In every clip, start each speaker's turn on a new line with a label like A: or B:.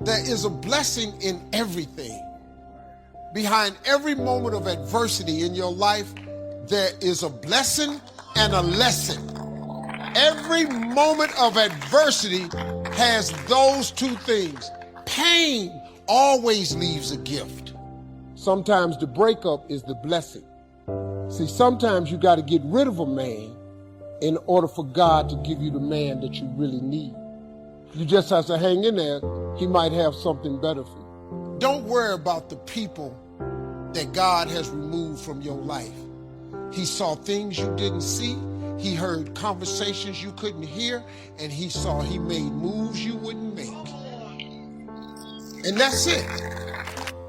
A: There is a blessing in everything. Behind every moment of adversity in your life, there is a blessing and a lesson. Every moment of adversity has those two things. Pain always leaves a gift. Sometimes the breakup is the blessing. See, sometimes you got to get rid of a man in order for God to give you the man that you really need. You just have to hang in there. He might have something better for you. Don't worry about the people that God has removed from your life. He saw things you didn't see. He heard conversations you couldn't hear. And he made moves you wouldn't make. And that's it.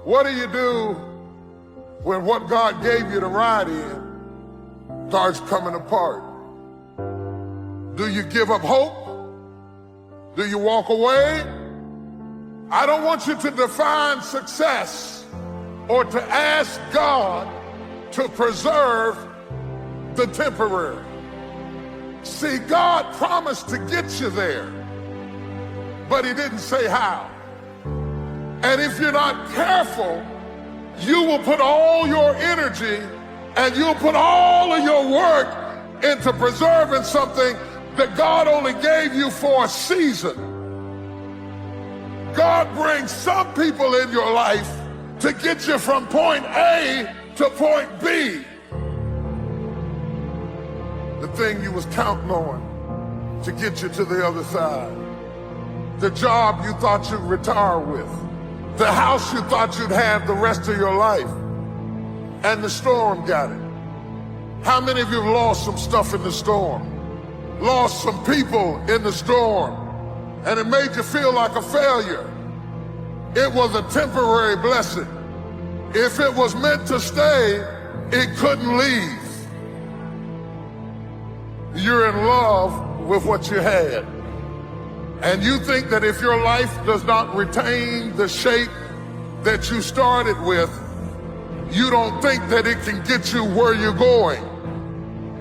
B: What do you do when what God gave you to ride in starts coming apart? Do you give up hope? Do you walk away? I don't want you to define success or to ask God to preserve the temporary. See, God promised to get you there, but he didn't say how. And if you're not careful, you will put all your energy and you'll put all of your work into preserving something that God only gave you for a season. God brings some people in your life to get you from point A to point B. The thing you was counting on to get you to the other side. The job you thought you'd retire with. The house you thought you'd have the rest of your life. And the storm got it. How many of you have lost some stuff in the storm? Lost some people in the storm, and it made you feel like a failure. It was a temporary blessing. If it was meant to stay, it couldn't leave. You're in love with what you had. And you think that if your life does not retain the shape that you started with, you don't think that it can get you where you're going.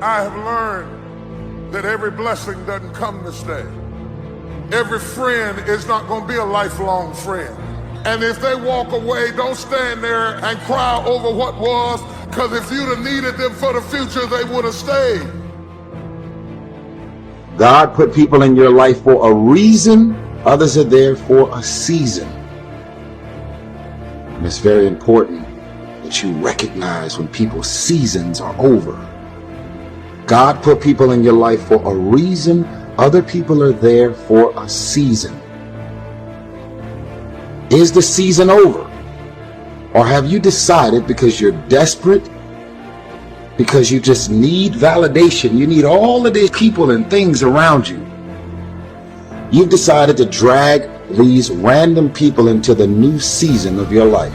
B: I have learned that every blessing doesn't come to stay. Every friend is not going to be a lifelong friend. And if they walk away, don't stand there and cry over what was, because if you'd have needed them for the future, they would have stayed.
C: God put people in your life for a reason. Others are there for a season. And it's very important that you recognize when people's seasons are over. God put people in your life for a reason. Other people are there for a season. Is the season over? Or have you decided, because you're desperate, because you just need validation, you need all of these people and things around you, you've decided to drag these random people into the new season of your life?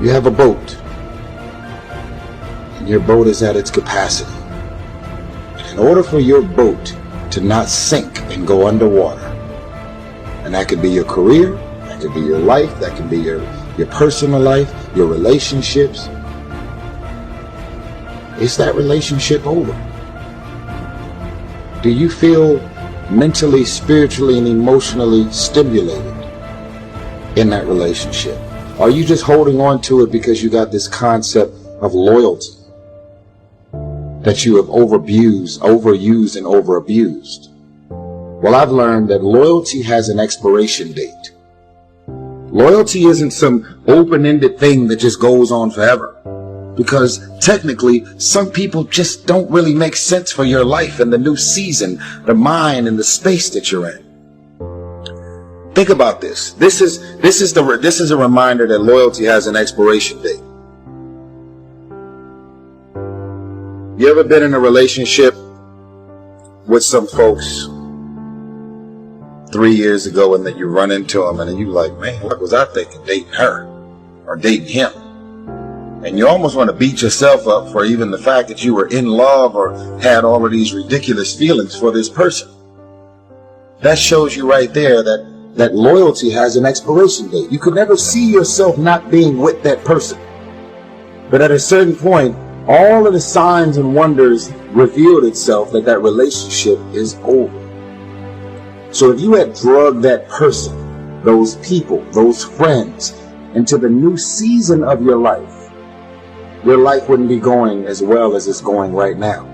C: You have a boat. And your boat is at its capacity. And in order for your boat to not sink and go underwater, and that could be your career, that could be your life, that could be your personal life, your relationships, is that relationship over? Do you feel mentally, spiritually, and emotionally stimulated in that relationship? Are you just holding on to it because you got this concept of loyalty that you have overused and overabused? Well, I've learned that loyalty has an expiration date. Loyalty isn't some open-ended thing that just goes on forever. Because technically, some people just don't really make sense for your life and the new season, the mind and the space that you're in. Think about this. This is a reminder that loyalty has an expiration date. You ever been in a relationship with some folks 3 years ago, and then you run into them and you're like, man, what was I thinking dating her or dating him? And you almost want to beat yourself up for even the fact that you were in love or had all of these ridiculous feelings for this person. That shows you right there that loyalty has an expiration date. You could never see yourself not being with that person. But at a certain point, all of the signs and wonders revealed itself that relationship is over. So if you had drugged that person, those people, those friends, into the new season of your life wouldn't be going as well as it's going right now.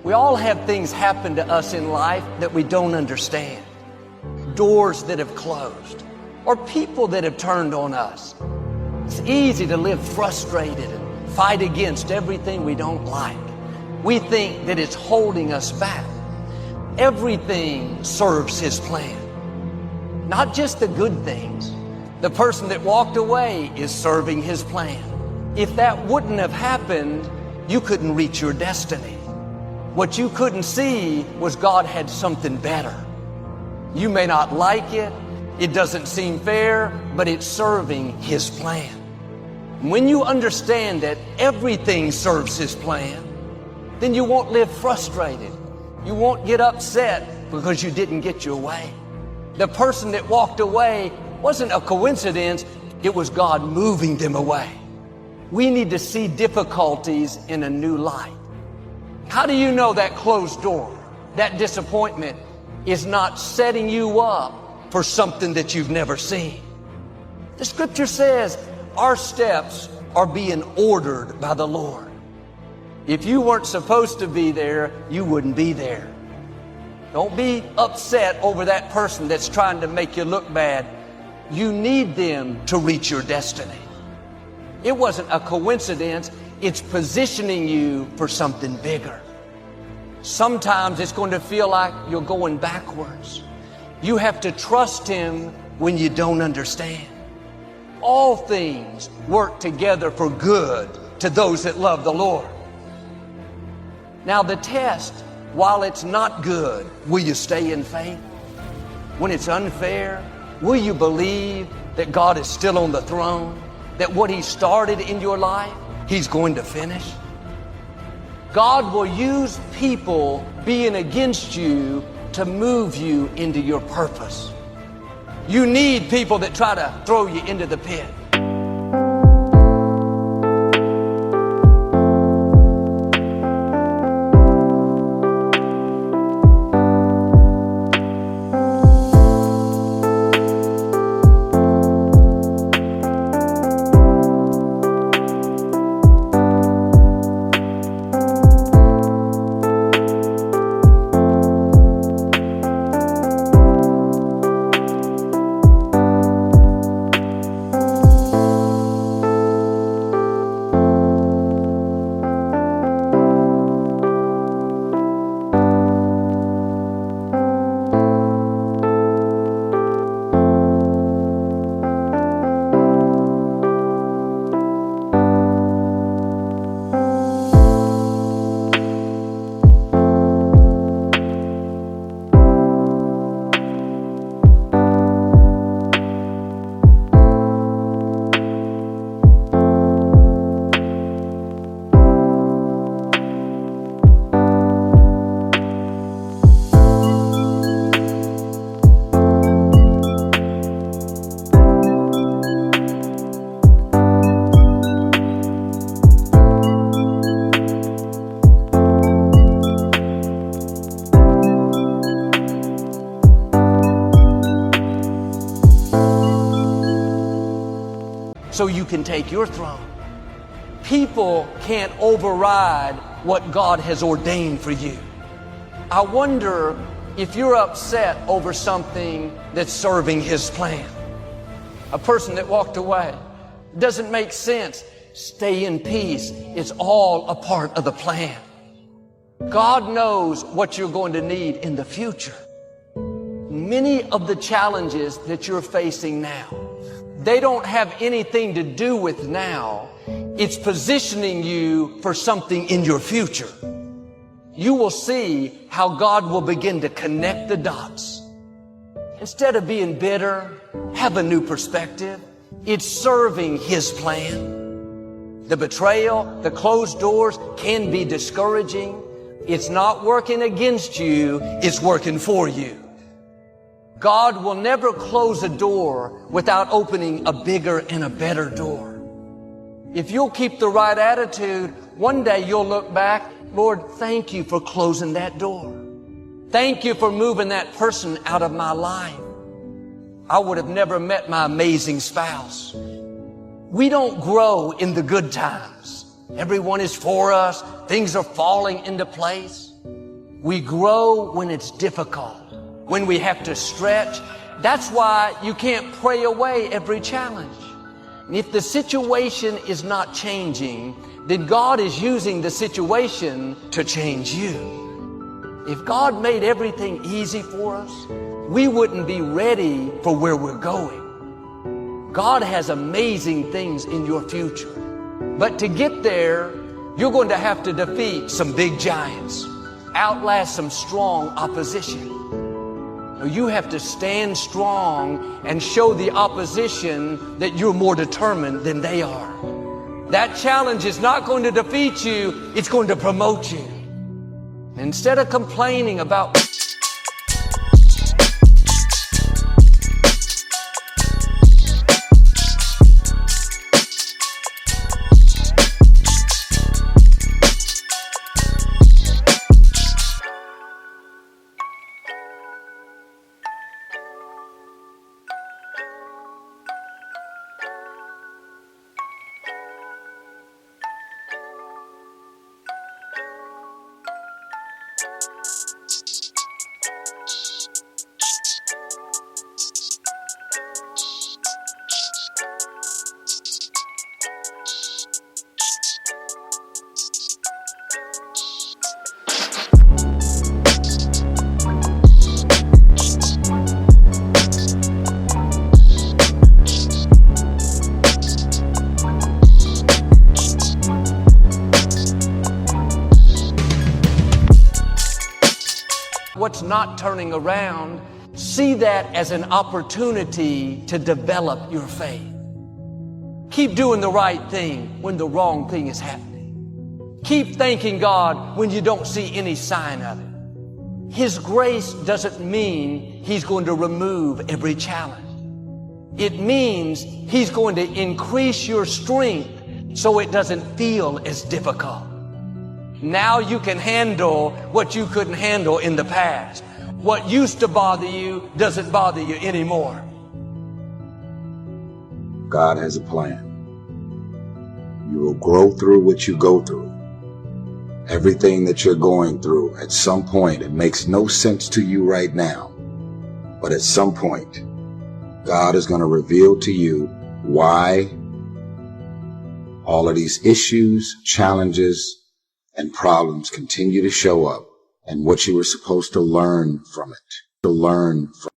D: We all have things happen to us in life that we don't understand. Doors that have closed, or people that have turned on us. It's easy to live frustrated and fight against everything we don't like. We think that it's holding us back. Everything serves His plan. Not just the good things. The person that walked away is serving His plan. If that wouldn't have happened, you couldn't reach your destiny. What you couldn't see was God had something better. You may not like it. It doesn't seem fair, but it's serving His plan. When you understand that everything serves His plan, then you won't live frustrated. You won't get upset because you didn't get your way. The person that walked away wasn't a coincidence. It was God moving them away. We need to see difficulties in a new light. How do you know that closed door, that disappointment, is not setting you up for something that you've never seen? The scripture says our steps are being ordered by the Lord. If you weren't supposed to be there, you wouldn't be there. Don't be upset over that person that's trying to make you look bad. You need them to reach your destiny. It wasn't a coincidence. It's positioning you for something bigger. Sometimes it's going to feel like you're going backwards. You have to trust Him when you don't understand. All things work together for good to those that love the Lord. Now the test, while it's not good, will you stay in faith? When it's unfair, will you believe that God is still on the throne? That what He started in your life, He's going to finish? God will use people being against you to move you into your purpose. You need people that try to throw you into the pit. So you can take your throne. People can't override what God has ordained for you. I wonder if you're upset over something that's serving His plan. A person that walked away doesn't make sense. Stay in peace. It's all a part of the plan. God knows what you're going to need in the future. Many of the challenges that you're facing now, they don't have anything to do with now. It's positioning you for something in your future. You will see how God will begin to connect the dots. Instead of being bitter, have a new perspective. It's serving His plan. The betrayal, the closed doors can be discouraging. It's not working against you, it's working for you. God will never close a door without opening a bigger and a better door. If you'll keep the right attitude, one day you'll look back, Lord, thank you for closing that door. Thank you for moving that person out of my life. I would have never met my amazing spouse. We don't grow in the good times. Everyone is for us. Things are falling into place. We grow when it's difficult, when we have to stretch. That's why you can't pray away every challenge. And if the situation is not changing, then God is using the situation to change you. If God made everything easy for us, we wouldn't be ready for where we're going. God has amazing things in your future. But to get there, you're going to have to defeat some big giants, outlast some strong opposition. You have to stand strong and show the opposition that you're more determined than they are. That challenge is not going to defeat you, it's going to promote you. Instead of complaining about what's not turning around, see that as an opportunity to develop your faith. Keep doing the right thing when the wrong thing is happening. Keep thanking God when you don't see any sign of it. His grace doesn't mean He's going to remove every challenge. It means He's going to increase your strength so it doesn't feel as difficult. Now you can handle what you couldn't handle in the past. What used to bother you doesn't bother you anymore.
C: God has a plan. You will grow through what you go through. Everything that you're going through, at some point, it makes no sense to you right now. But at some point, God is going to reveal to you why all of these issues, challenges, and problems continue to show up, and what you were supposed to learn from it. To learn from